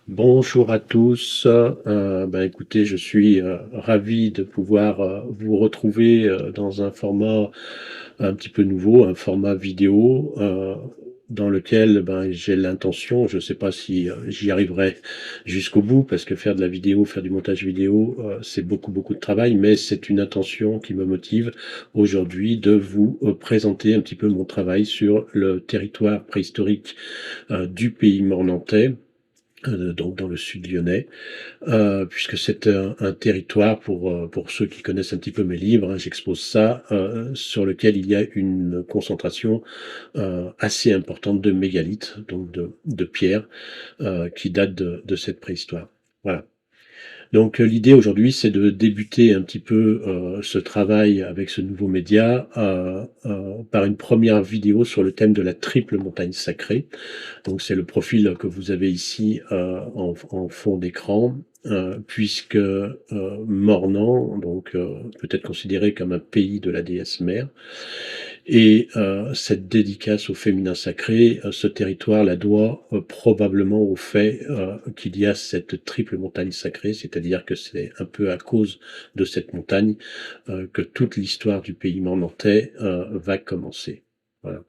Bonjour à tous. Écoutez, je suis ravi de pouvoir vous retrouver dans un format un petit peu nouveau, un format vidéo, dans lequel j'ai l'intention, je ne sais pas si j'y arriverai jusqu'au bout, parce que faire de la vidéo, faire du montage vidéo, c'est beaucoup de travail, mais c'est une intention qui me motive aujourd'hui de vous présenter un petit peu mon travail sur le territoire préhistorique du pays mornantais, donc dans le sud lyonnais, puisque c'est un territoire pour ceux qui connaissent un petit peu mes livres, hein, j'expose ça, sur lequel il y a une concentration assez importante de mégalithes, donc de pierres, qui datent de cette préhistoire. Voilà. Donc l'idée aujourd'hui, c'est de débuter un petit peu ce travail avec ce nouveau média par une première vidéo sur le thème de la triple montagne sacrée. Donc c'est le profil que vous avez ici en fond d'écran, puisque Mornan, donc peut-être considéré comme un pays de la déesse mère, et cette dédicace au féminin sacré, ce territoire la doit probablement au fait qu'il y a cette triple montagne sacrée, c'est-à-dire que c'est un peu à cause de cette montagne que toute l'histoire du pays mornantais va commencer. Voilà.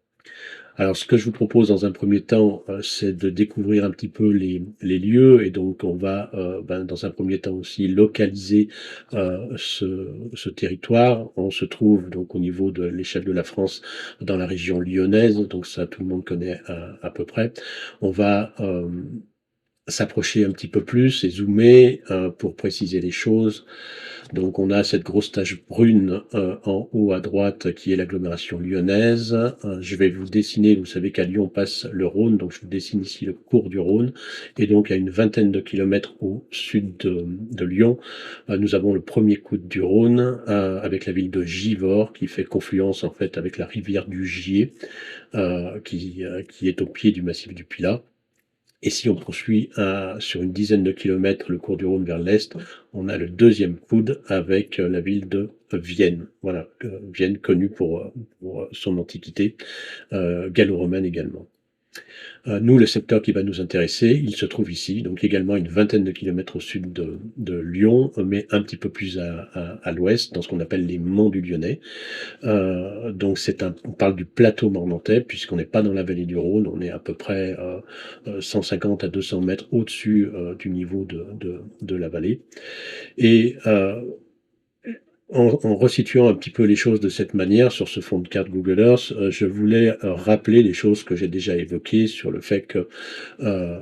Alors, ce que je vous propose dans un premier temps, c'est de découvrir un petit peu les lieux, et donc on va, dans un premier temps aussi localiser ce territoire. On se trouve donc au niveau de l'échelle de la France, dans la région lyonnaise, donc ça tout le monde connaît à peu près. On va s'approcher un petit peu plus et zoomer pour préciser les choses. Donc on a cette grosse tache brune en haut à droite qui est l'agglomération lyonnaise. Je vais vous dessiner, vous savez qu'à Lyon passe le Rhône, donc je vous dessine ici le cours du Rhône. Et donc à une vingtaine de kilomètres au sud de Lyon, nous avons le premier coude du Rhône avec la ville de Givors qui fait confluence en fait avec la rivière du Gier qui est au pied du massif du Pilat. Et si on poursuit sur une dizaine de kilomètres le cours du Rhône vers l'est, on a le deuxième coude avec la ville de Vienne. Voilà, Vienne connue pour son antiquité, gallo-romaine également. Nous, le secteur qui va nous intéresser, il se trouve ici, donc également une vingtaine de kilomètres au sud de Lyon, mais un petit peu plus à l'ouest, dans ce qu'on appelle les monts du Lyonnais. Donc on parle du plateau mornantais, puisqu'on n'est pas dans la vallée du Rhône, on est à peu près 150 à 200 mètres au-dessus du niveau de la vallée. Et en resituant un petit peu les choses de cette manière sur ce fond de carte Google Earth, je voulais rappeler les choses que j'ai déjà évoquées sur le fait que euh,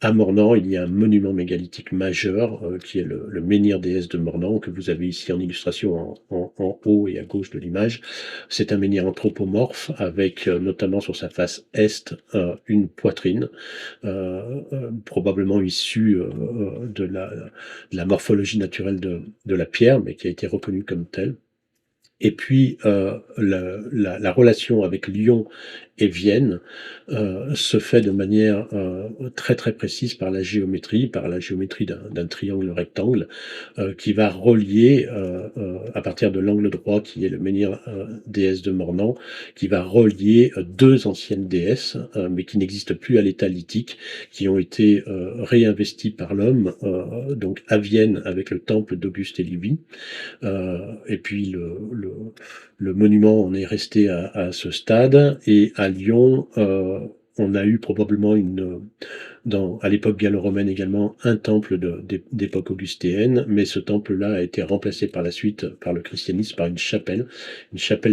à Mornan, il y a un monument mégalithique majeur qui est le menhir déesse de Mornan, que vous avez ici en illustration en haut et à gauche de l'image. C'est un menhir anthropomorphe avec notamment sur sa face est une poitrine, probablement issue de la morphologie naturelle de la pierre, mais qui a été reconnue comme telle. Et puis la relation avec Lyon et Vienne se fait de manière très précise par la géométrie d'un triangle rectangle qui va relier à partir de l'angle droit qui est le menhir déesse de Mornan, qui va relier deux anciennes déesses mais qui n'existent plus à l'état lithique, qui ont été réinvesties par l'homme, donc à Vienne avec le temple d'Auguste et Livie. Et puis le monument en est resté à ce stade. Et à Lyon, on a eu probablement à l'époque gallo-romaine également, un temple d'époque augustéenne, mais ce temple-là a été remplacé par la suite par le christianisme, par une chapelle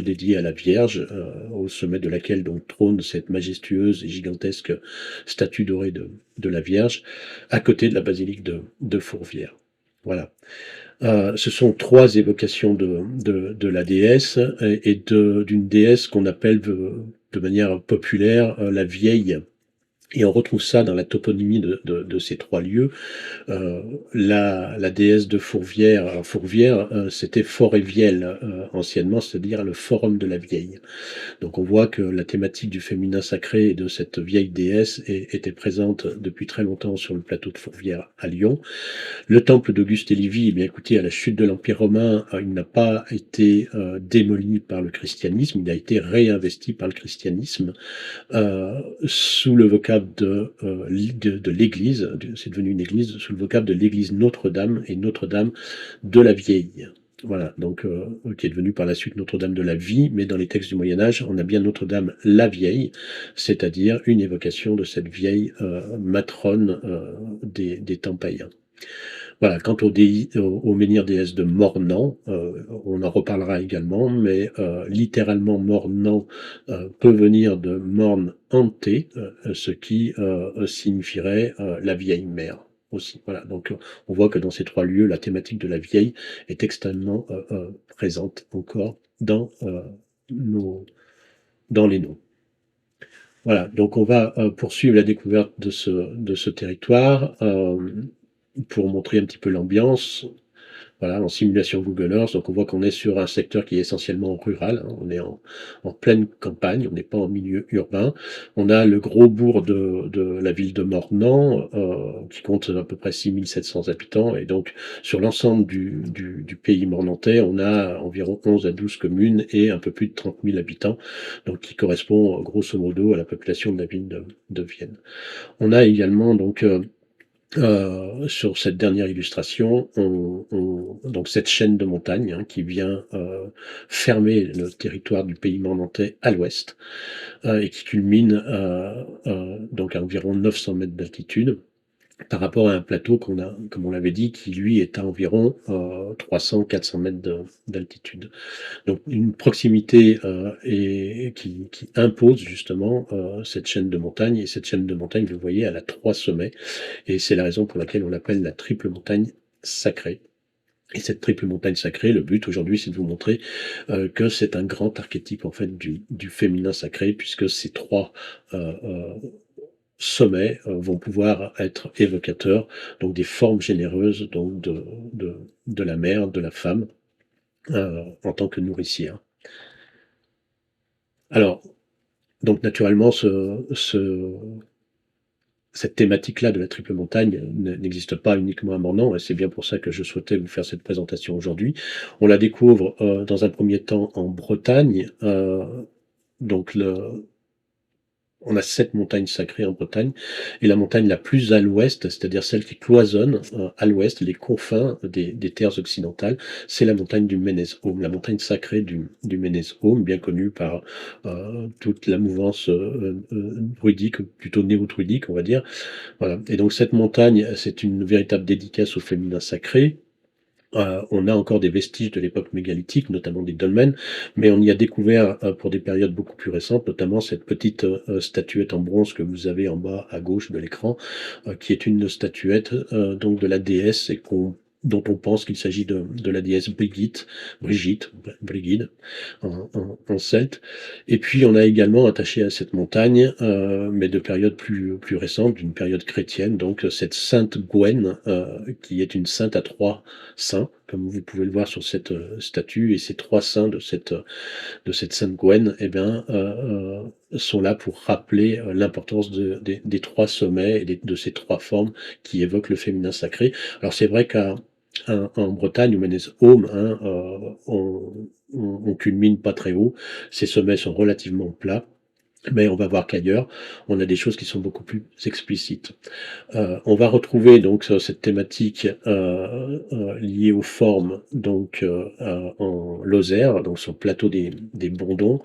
dédiée à la Vierge, au sommet de laquelle donc trône cette majestueuse et gigantesque statue dorée de la Vierge, à côté de la basilique de Fourvière. Voilà. Ce sont trois évocations de la déesse et d'une déesse qu'on appelle de manière populaire la vieille. Et on retrouve ça dans la toponymie de ces trois lieux. La déesse de Fourvière, alors Fourvière, c'était Fort-et-Viel anciennement, c'est-à-dire le forum de la vieille. Donc on voit que la thématique du féminin sacré et de cette vieille déesse était présente depuis très longtemps sur le plateau de Fourvière à Lyon. Le temple d'Auguste et Livie, eh bien écoutez, à la chute de l'Empire romain, il n'a pas été démoli par le christianisme, il a été réinvesti par le christianisme sous le vocable vocable de l'église, c'est devenu une église, sous le vocable de l'église Notre-Dame et Notre-Dame de la Vieille. Voilà, donc qui est devenue par la suite Notre-Dame de la Vie, mais dans les textes du Moyen Âge, on a bien Notre-Dame la Vieille, c'est-à-dire une évocation de cette vieille matrone des temps païens. Voilà, quant au menhir déesse de Mornan, on en reparlera également, mais littéralement Mornan peut venir de Morn hanté, ce qui signifierait la vieille mère aussi. Voilà, donc on voit que dans ces trois lieux, la thématique de la vieille est extrêmement présente encore nos, dans les noms. Voilà, donc on va poursuivre la découverte de ce territoire pour montrer un petit peu l'ambiance. Voilà, en simulation Google Earth, donc on voit qu'on est sur un secteur qui est essentiellement rural, hein, on est en pleine campagne, on n'est pas en milieu urbain. On a le gros bourg de la ville de Mornan, qui compte à peu près 6700 habitants, et donc sur l'ensemble du pays mornantais, on a environ 11 à 12 communes et un peu plus de 30 000 habitants, donc qui correspond grosso modo à la population de la ville de Vienne. On a également donc sur cette dernière illustration, donc cette chaîne de montagnes qui vient fermer le territoire du pays mornantais à l'ouest et qui culmine donc à environ 900 mètres d'altitude par rapport à un plateau qu'on a, comme on l'avait dit, qui lui est à environ 300-400 mètres d'altitude. Donc une proximité qui impose justement cette chaîne de montagnes, et cette chaîne de montagnes, vous le voyez, elle a 3 sommets, et c'est la raison pour laquelle on l'appelle la triple montagne sacrée. Et cette triple montagne sacrée, le but aujourd'hui, c'est de vous montrer que c'est un grand archétype en fait du féminin sacré, puisque ces 3 sommets vont pouvoir être évocateurs donc des formes généreuses donc de la mère, de la femme en tant que nourricière. Alors, donc naturellement, cette thématique-là de la triple montagne n'existe pas uniquement à Mornan, et c'est bien pour ça que je souhaitais vous faire cette présentation aujourd'hui. On la découvre dans un premier temps en Bretagne, donc on a 7 montagnes sacrées en Bretagne, et la montagne la plus à l'ouest, c'est-à-dire celle qui cloisonne à l'ouest les confins des terres occidentales, c'est la montagne du Ménez-Haume, la montagne sacrée du Ménez-Haume, bien connue par toute la mouvance druidique, plutôt néo-druidique, on va dire. Voilà. Et donc cette montagne, c'est une véritable dédicace au féminin sacré. On a encore des vestiges de l'époque mégalithique, notamment des dolmens, mais on y a découvert pour des périodes beaucoup plus récentes, notamment cette petite statuette en bronze que vous avez en bas à gauche de l'écran, qui est une statuette donc de la déesse et dont on pense qu'il s'agit de la déesse Brigide, en celte. Et puis on a également attaché à cette montagne, mais de période plus récente, d'une période chrétienne, donc cette sainte Gwen, qui est une sainte à 3 saints, comme vous pouvez le voir sur cette statue, et ces 3 saints de cette sainte Gwen, eh bien, sont là pour rappeler l'importance des 3 sommets et de ces 3 formes qui évoquent le féminin sacré. Alors c'est vrai en Bretagne, au Ménez-Haume, hein, on culmine pas très haut, ces sommets sont relativement plats, mais on va voir qu'ailleurs, on a des choses qui sont beaucoup plus explicites. On va retrouver donc cette thématique liée aux formes donc en Lozère, donc sur le plateau des Bondons,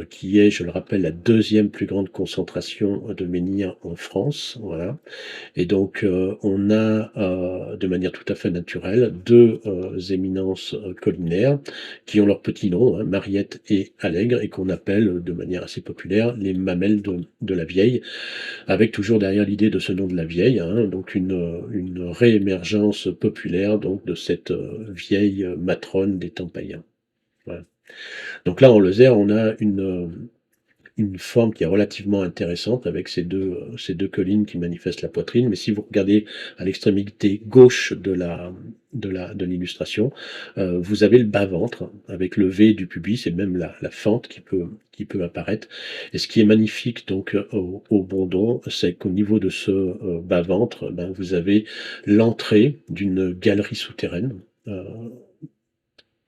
qui est, je le rappelle, la 2e plus grande concentration de menhirs en France. Voilà. Et donc on a de manière tout à fait naturelle 2 éminences collinaires qui ont leur petit nom, hein, Mariette et Allègre, et qu'on appelle de manière assez populaire les mamelles de la Vieille, avec toujours derrière l'idée de ce nom de la Vieille, hein, donc une réémergence populaire donc de cette vieille matrone des temps païens. Voilà. Donc là en Lozère, on a une forme qui est relativement intéressante avec ces deux collines qui manifestent la poitrine. Mais si vous regardez à l'extrémité gauche de l'illustration, vous avez le bas-ventre avec le V du pubis et même la fente qui peut apparaître. Et ce qui est magnifique donc au Bondon, c'est qu'au niveau de ce bas-ventre, ben, vous avez l'entrée d'une galerie souterraine.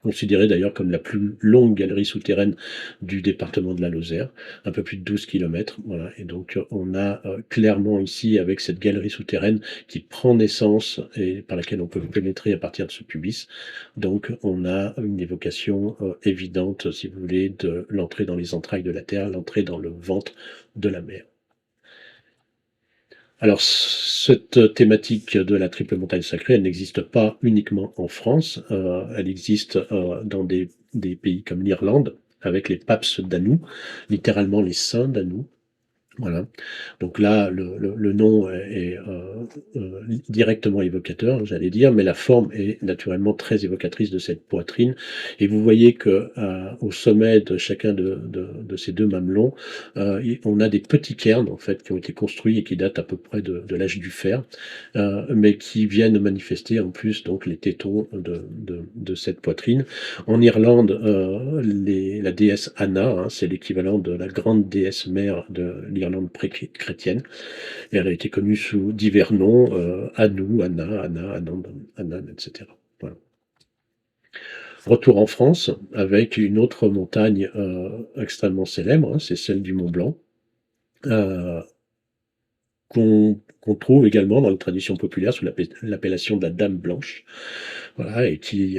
considérée d'ailleurs comme la plus longue galerie souterraine du département de la Lozère, un peu plus de 12 kilomètres. Voilà. Et donc on a clairement ici, avec cette galerie souterraine qui prend naissance et par laquelle on peut pénétrer à partir de ce pubis, donc on a une évocation évidente, si vous voulez, de l'entrée dans les entrailles de la Terre, l'entrée dans le ventre de la mer. Alors, cette thématique de la triple montagne sacrée, elle n'existe pas uniquement en France, elle existe dans des pays comme l'Irlande, avec les papes d'Anou, littéralement les saints d'Anou. Voilà. Donc là, le nom est directement évocateur, j'allais dire, mais la forme est naturellement très évocatrice de cette poitrine. Et vous voyez que au sommet de chacun de ces deux mamelons, on a des petits cairns en fait qui ont été construits et qui datent à peu près de l'âge du fer, mais qui viennent manifester en plus donc les tétons de cette poitrine. En Irlande, la déesse Anna, hein, c'est l'équivalent de la grande déesse mère de l'Irlande pré-chrétienne, et elle a été connue sous divers noms, Anou, Anna, Anna, Anan, Anan, etc. Voilà. Retour en France avec une autre montagne extrêmement célèbre, hein, c'est celle du Mont Blanc, euh, qu'on trouve également dans la tradition populaire sous l'appellation de la Dame Blanche. Voilà, et qui,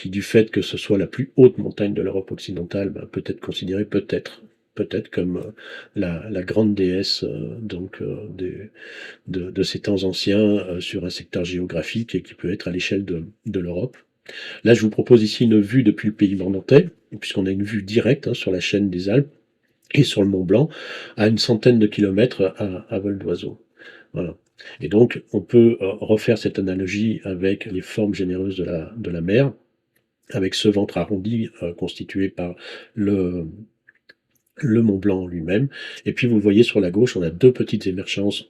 du fait que ce soit la plus haute montagne de l'Europe occidentale, ben, peut être considérée peut-être comme la grande déesse de ces temps anciens sur un secteur géographique et qui peut être à l'échelle de l'Europe. Là, je vous propose ici une vue depuis le pays mornantais, puisqu'on a une vue directe hein, sur la chaîne des Alpes et sur le Mont Blanc, à une centaine de kilomètres à vol d'oiseau. Voilà. Et donc, on peut refaire cette analogie avec les formes généreuses de la mer, avec ce ventre arrondi constitué par le, le Mont Blanc lui-même. Et puis, vous le voyez sur la gauche, on a deux petites émergences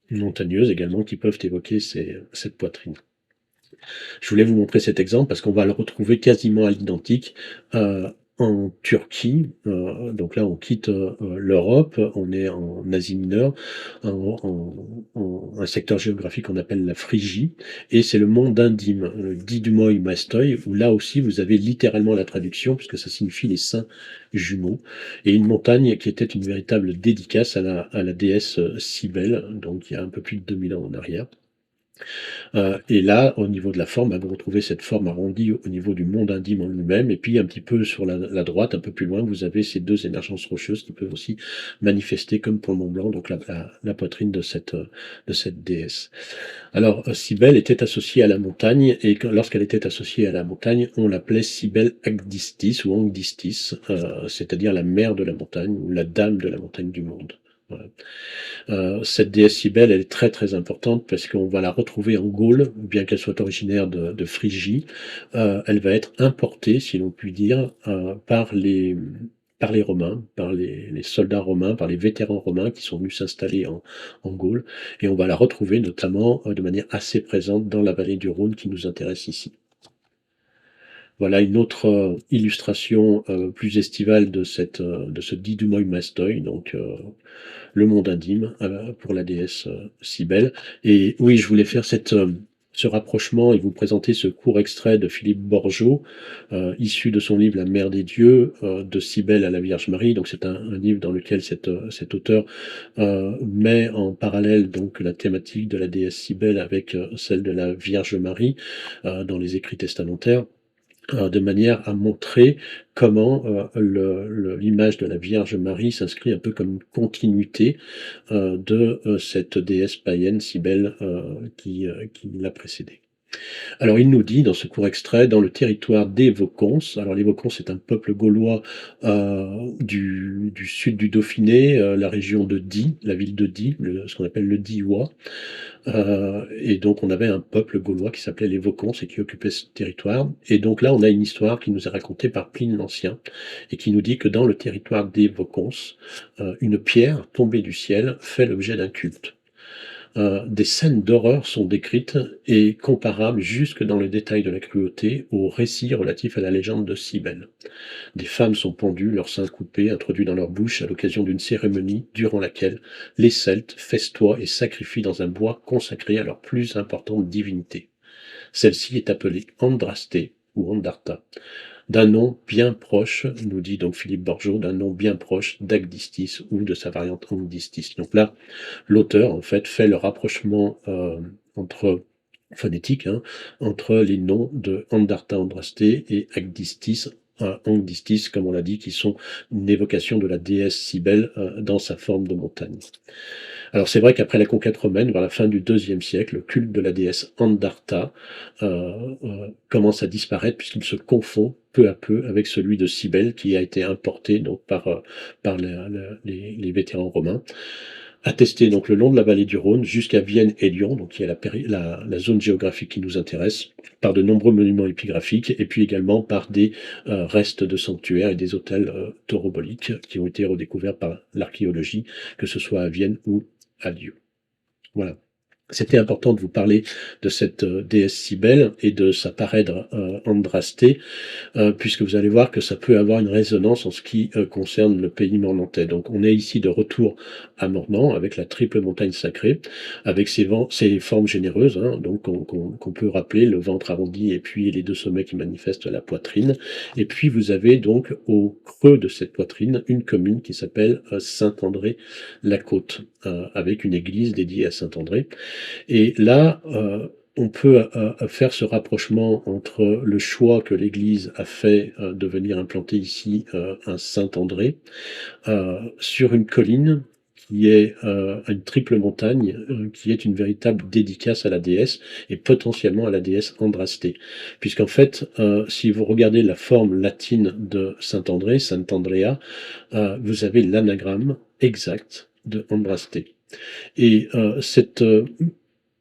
montagneuses également qui peuvent évoquer cette poitrine. Je voulais vous montrer cet exemple parce qu'on va le retrouver quasiment à l'identique en Turquie. Donc là, on quitte l'Europe, on est en Asie mineure, un secteur géographique qu'on appelle la Phrygie, et c'est le mont d'Indim, le Didumoy Mastoy, où là aussi vous avez littéralement la traduction, puisque ça signifie les saints jumeaux, et une montagne qui était une véritable dédicace à la déesse Cybèle, donc il y a un peu plus de 2000 ans en arrière. Et là, au niveau de la forme, vous retrouvez cette forme arrondie au niveau du mont d'Indim en lui-même, et puis un petit peu sur la droite, un peu plus loin, vous avez ces deux émergences rocheuses qui peuvent aussi manifester, comme pour le Mont Blanc, donc la poitrine de cette déesse. Alors, Cybèle était associée à la montagne, et lorsqu'elle était associée à la montagne, on l'appelait Cybèle Agdistis ou Angdistis, c'est-à-dire la mère de la montagne, ou la dame de la montagne du monde. Voilà. Cette déesse Cybèle, elle est très très importante parce qu'on va la retrouver en Gaule, bien qu'elle soit originaire de Phrygie. Elle va être importée, si l'on peut dire, par les Romains, par les soldats romains, par les vétérans romains qui sont venus s'installer en Gaule. Et on va la retrouver notamment de manière assez présente dans la vallée du Rhône qui nous intéresse ici. Voilà une autre illustration plus estivale de ce Didumoy Mastoy, donc le mont d'Indim pour la déesse Cybèle. Et oui, je voulais faire ce rapprochement et vous présenter ce court extrait de Philippe Borgeaud, issu de son livre La Mère des Dieux, de Cybèle à la Vierge Marie. Donc c'est un livre dans lequel cet auteur met en parallèle donc la thématique de la déesse Cybèle avec celle de la Vierge Marie dans les écrits testamentaires, de manière à montrer comment l'image de la Vierge Marie s'inscrit un peu comme une continuité de cette déesse païenne Cybèle qui l'a précédée. Alors il nous dit dans ce court extrait, dans le territoire des Vaucons, alors les Vaucons c'est un peuple gaulois du sud du Dauphiné, la région de Die, la ville de Die, ce qu'on appelle le Diois, et donc on avait un peuple gaulois qui s'appelait les Vaucons et qui occupait ce territoire. Et donc là on a une histoire qui nous est racontée par Pline l'Ancien et qui nous dit que dans le territoire des Vaucons, une pierre tombée du ciel fait l'objet d'un culte. Des scènes d'horreur sont décrites et comparables jusque dans le détail de la cruauté aux récits relatifs à la légende de Cybèle. Des femmes sont pendues, leurs seins coupés, introduits dans leur bouche à l'occasion d'une cérémonie durant laquelle les Celtes festoient et sacrifient dans un bois consacré à leur plus importante divinité. Celle-ci est appelée Andrastée ou Andarta, d'un nom bien proche, nous dit donc Philippe Borgeaud, d'un nom bien proche d'Agdistis ou de sa variante Angdistis. Donc là, l'auteur, en fait, fait le rapprochement entre phonétique, hein, entre les noms de Andarta Andrasté et Agdistis, Angdistis, comme on l'a dit, qui sont une évocation de la déesse Cybèle dans sa forme de montagne. Alors c'est vrai qu'après la conquête romaine, vers la fin du IIe siècle, le culte de la déesse Andarta commence à disparaître puisqu'il se confond peu à peu avec celui de Cybèle qui a été importé donc par les vétérans romains, attesté donc le long de la vallée du Rhône jusqu'à Vienne et Lyon, donc qui est la zone géographique qui nous intéresse, par de nombreux monuments épigraphiques et puis également par des restes de sanctuaires et des hôtels tauroboliques qui ont été redécouverts par l'archéologie, que ce soit à Vienne ou à Lyon. Voilà. C'était important de vous parler de cette déesse Cybèle et de sa parèdre Andrasté, puisque vous allez voir que ça peut avoir une résonance en ce qui concerne le pays mornantais. Donc on est ici de retour à Mornan, avec la triple montagne sacrée, avec ses formes généreuses, hein, donc qu'on peut rappeler, le ventre arrondi et puis les deux sommets qui manifestent la poitrine. Et puis vous avez donc au creux de cette poitrine une commune qui s'appelle Saint-André-la-Côte, avec une église dédiée à Saint-André. Et là, on peut faire ce rapprochement entre le choix que l'Église a fait de venir implanter ici un Saint-André sur une colline qui est une triple montagne, qui est une véritable dédicace à la déesse et potentiellement à la déesse Andrasté. Puisqu'en fait, si vous regardez la forme latine de Saint-André, Saint-Andrea, vous avez l'anagramme exact de Andrasté. Et cette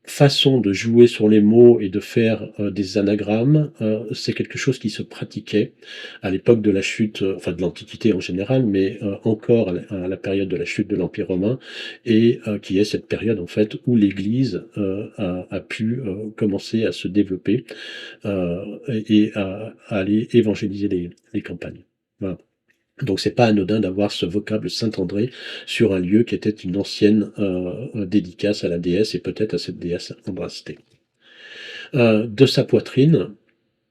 façon de jouer sur les mots et de faire des anagrammes, c'est quelque chose qui se pratiquait à l'époque de la chute, enfin de l'Antiquité en général, mais encore à la période de la chute de l'Empire romain, et qui est cette période en fait où l'Église a pu commencer à se développer et à aller évangéliser les campagnes. Voilà. Donc c'est pas anodin d'avoir ce vocable Saint-André sur un lieu qui était une ancienne dédicace à la déesse et peut-être à cette déesse Andrasté. De sa poitrine,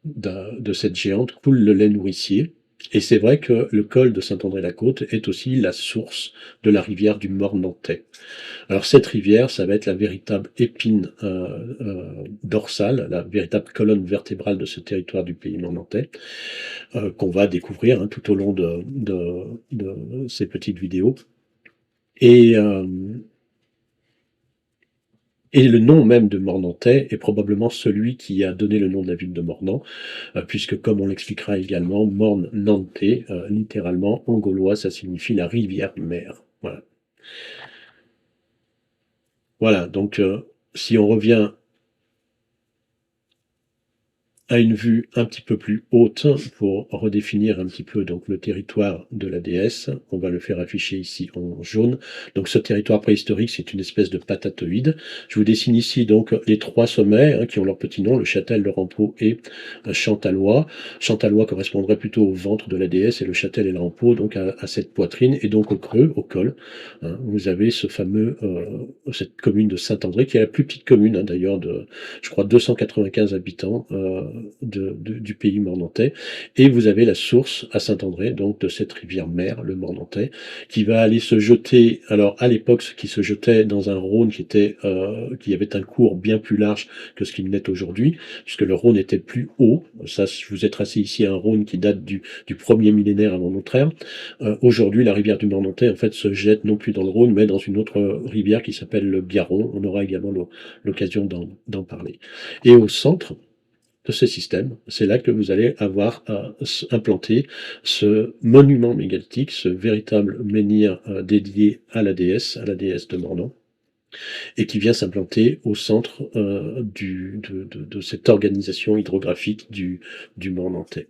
de cette géante, coule le lait nourricier. Et c'est vrai que le col de Saint-André-la-Côte est aussi la source de la rivière du Mornantais. Alors cette rivière, ça va être la véritable épine dorsale, la véritable colonne vertébrale de ce territoire du pays mornantais, qu'on va découvrir hein, tout au long de ces petites vidéos. Et le nom même de Mornantais est probablement celui qui a donné le nom de la ville de Mornan, puisque comme on l'expliquera également, Morn-Nantais, littéralement en gaulois, ça signifie la rivière-mer. Voilà. Voilà, donc si on revient à une vue un petit peu plus haute pour redéfinir un petit peu donc le territoire de la déesse. On va le faire afficher ici en jaune. Donc ce territoire préhistorique, c'est une espèce de patatoïde. Je vous dessine ici donc les trois sommets hein, qui ont leur petit nom, le Châtel, le Rampeau et Chantallois. Chantallois correspondrait plutôt au ventre de la déesse et le Châtel et le Rampeau donc à cette poitrine et donc au creux, au col. Hein, vous avez ce fameux, cette commune de Saint-André qui est la plus petite commune hein, d'ailleurs de, je crois, 295 habitants du pays mornantais. Et vous avez la source à Saint-André, donc de cette rivière-mère, le Mornantais, qui va aller se jeter, alors à l'époque, qui se jetait dans un Rhône qui avait un cours bien plus large que ce qu'il n'est aujourd'hui, puisque le Rhône était plus haut. Ça, je vous ai tracé ici un Rhône qui date du premier millénaire avant notre ère. Aujourd'hui, la rivière du Mornantais, en fait, se jette non plus dans le Rhône, mais dans une autre rivière qui s'appelle le Garon. On aura également l'occasion d'en parler. Et au centre de ce système, c'est là que vous allez avoir implanté ce monument mégalithique, ce véritable menhir dédié à la déesse de Mornan, et qui vient s'implanter au centre de cette organisation hydrographique du Mornantais.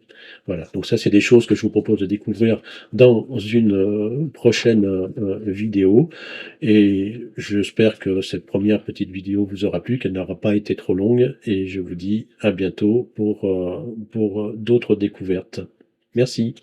Voilà, donc ça c'est des choses que je vous propose de découvrir dans une prochaine vidéo, et j'espère que cette première petite vidéo vous aura plu, qu'elle n'aura pas été trop longue, et je vous dis à bientôt pour d'autres découvertes. Merci.